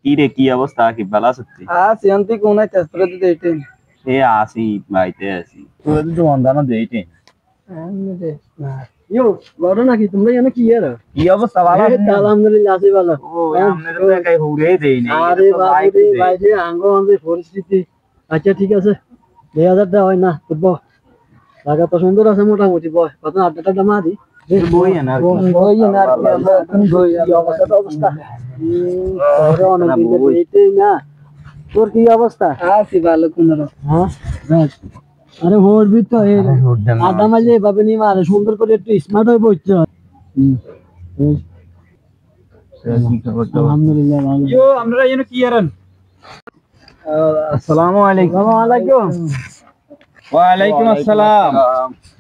কি রে কি অবস্থা কি ভালো আছিস তুই? সিয়ান্তি কোন আইতাস তোরা দিতে এইতে এ আসি বাইতে আসি তুই তো অন্দানো দেইতে আমনে না ইয়ো বড় নাকি তোমরা জানো কি এর কি অবস্থা ভালো আছিস? আলহামদুলিল্লাহ আছি ভালো ও আমনে তো একাই হুরে দেই নাই আরে বাবু রে ভাই যে আঙ্গো আমাদের পরিস্থিতি আচ্ছা ঠিক আছে 2000 টাকা হয় না বুঝবো লাগা তো সুন্দর আছে মোটামুটি বয় কত আড্ডাটা দামা দি বই না বই না আর কি আমরা এখন বই অবস্থা ওরে অনেক দিন এইতেই না তোর কি অবস্থা আছি ভালো কোনরকম হ্যাঁ আরে হোর বি তো এই আড্ডা মাঝে এভাবে নি মারে সুন্দর করে একটু স্মার্ট হয়ে বসতে হয় আলহামদুলিল্লাহ ভালো ইয়ো আমরা যেন কি আরেন আসসালামু আলাইকুম ওয়া আলাইকুম ওয়া আলাইকুম আসসালাম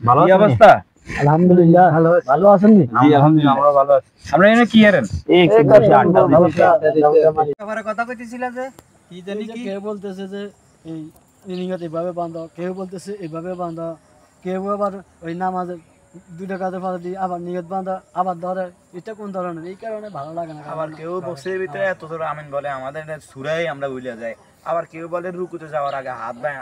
ভালো অবস্থা আলহামদুলিল্লাহ ভালো আছেন নি জি আলহামদুলিল্লাহ আমরা ভালো আছি আমরা যেন কি আরেন এই বসে আড্ডা দিতে আবার কথা কইতেছিলা যে কি জানি কি কেউ বলতেছে যে এই ইনিংত এভাবে বাঁধো কেউ বলতেছে এভাবে বাঁধো কেউ আবার ওই নামাজে দুইটা কাজে ফাঁদা দিয়ে আবার নিয়ত বাঁধা আবার ধরে এটা কোন ধরনের এই কারণে ভালো লাগে না আবার কেউ বক্সের ভিতরে এত জোর আমিন বলে আমাদের সুরাই আমরা ভুলে যাই আবার কেউ বলে রুকুতে যাওয়ার আগে হাত ভাই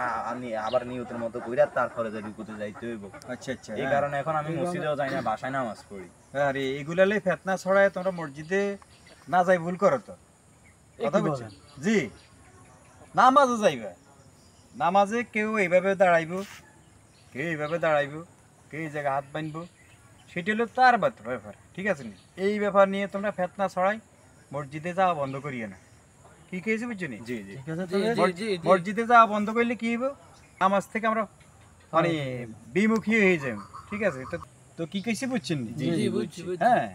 আবার নিয়তের মতো কইরা তারপরে যে রুকুতে যাইতে হইব আচ্ছা আচ্ছা এই কারণে এখন আমি মসজিদেও যাই না বাসায় নামাজ পড়ি আরে এগুলালে ফেতনা ছড়ায় তোমরা মসজিদে না যাই ভুল করো তো কথা বলছেন জি নামাজে যাইবে নামাজে কেউ এইভাবে দাঁড়াইবো কেউ এইভাবে দাঁড়াইবো কেউ এই জায়গায় হাত বাঁধবো সেটা হলো তার ব্যাপার ঠিক আছে নি এই ব্যাপার নিয়ে তোমরা ফেতনা ছড়াই মসজিদে যাওয়া বন্ধ করিয়ে না কি কেছে বুঝছো নি জি জি মসজিদে যাওয়া বন্ধ করলে কি হইব নামাজ থেকে আমরা মানে বিমুখী হয়ে যাই ঠিক আছে তো কি কেছে বুঝছেন নি জি জি বুঝছি হ্যাঁ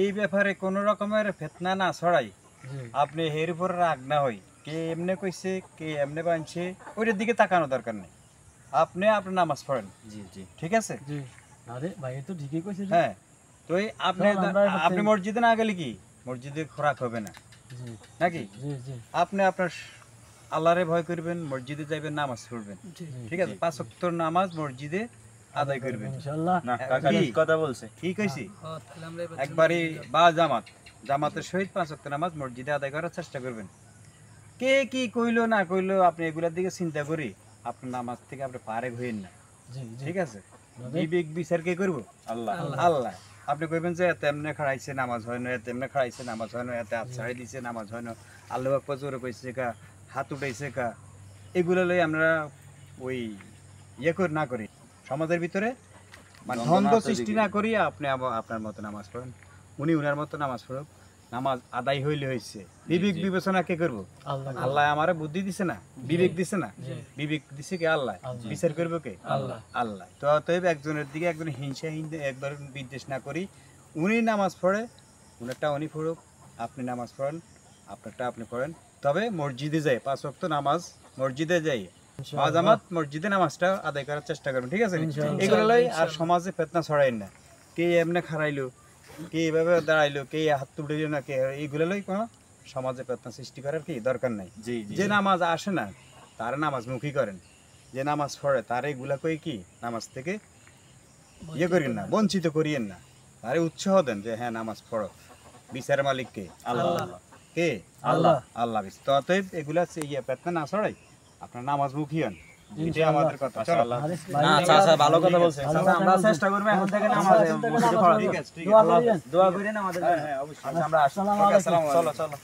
এই ব্যাপারে কোন রকমের ফেতনা না ছড়াই আপনি এর উপর রাগ না হই কে এমনি কইছে কে এমনি বানছে ওইটার দিকে তাকানো দরকার নেই আপনি আপনার নামাজ পড়েন জি জি ঠিক আছে জি আরে ভাই তো ঠিকই কইছে হ্যাঁ তো এই আপনি মসজিদে না গেলে কি মসজিদে খোরাক হবে না জি নাকি জি জি আপনি আপনার আল্লাহরে ভয় করবেন মসজিদে যাইবেন নামাজ পড়বেন ঠিক আছে 5 ওয়াক্ত নামাজ মসজিদে আদায় করবেন ইনশাআল্লাহ না কাকা ঠিক কথা বলছে কি কইছি একবারই বা জামাতের সহিত 5 ওয়াক্ত নামাজ মসজিদে আদায় করার চেষ্টা করবেন কে কি কইলো না কইলো আপনি এগুলার দিকে চিন্তা করি আপনার নামাজ থেকে আপনি পারে হইেন না জি ঠিক আছে বিবেক বিচার কে করবো আল্লাহ আল্লাহ আপনি কইবেন যে এত এমনি খাড়াইছে নামাজ হয় না এত এমনি খাড়াইছে নামাজ হয় না এত হাত ছাড়াই দিছে নামাজ হয় না আল্লাহ আকবার জোরে কইছে কা হাত উঠাইছে কা এগুলো লই আমরা ওই না করি সমাজের ভিতরে মানে দ্বন্দ্ব সৃষ্টি না করি আপনি আপনার মতো নামাজ পড়েন উনি উনার মতো নামাজ পড়ুক নামাজ আদায় হইলে হইছে বিবেক বিবেচনা কে করবো আল্লাহ আমারে বুদ্ধি দিছে না বিবেক দিছে না বিবেক দিছে কে আল্লাহ বিচার করবো কে আল্লাহ তো অতএব একজনের দিকে একজন হিংসা একবার বিদ্বেষ না করি উনি নামাজ পড়ে উনারটা উনি পড়ুক আপনি নামাজ পড়েন আপনারটা আপনি পড়েন তবে মসজিদে যাই 5 ওয়াক্ত নামাজ মসজিদে যাই জামাত মসজিদে নামাজটা আদায় করার চেষ্টা করুন ঠিক আছে এগুলো লই আর সমাজে ফেতনা ছড়াইন না কে এমনি খারাইলো কে এভাবে দাঁড়াইলো কে হাত তুলিল না কে এইগুলো লই কোনো সমাজে ফেতনা সৃষ্টি করার কি দরকার নাই যে নামাজ আসে না তার নামাজ মুখী করেন যে নামাজ পড়ে তার এইগুলা কই কি নামাজ থেকে করেন না বঞ্চিত করিয়েন না তারে উৎসাহ দেন যে হ্যাঁ নামাজ পড়ো বিচার মালিক কে আল্লাহ কে আল্লাহ আল্লাহ তো অতএব এগুলা ফেতনা না ছড়াই আপনার নামাজ মুখী হন এটাই আমাদের কথা না আচ্ছা ভালো কথা বলছেন আমরা চেষ্টা করব এখন থেকে নামাজে মসজিদে পড়া ঠিক আছে দোয়া করেন আমাদের জন্য হ্যাঁ অবশ্যই আমরা আসসালামু আলাইকুম চলো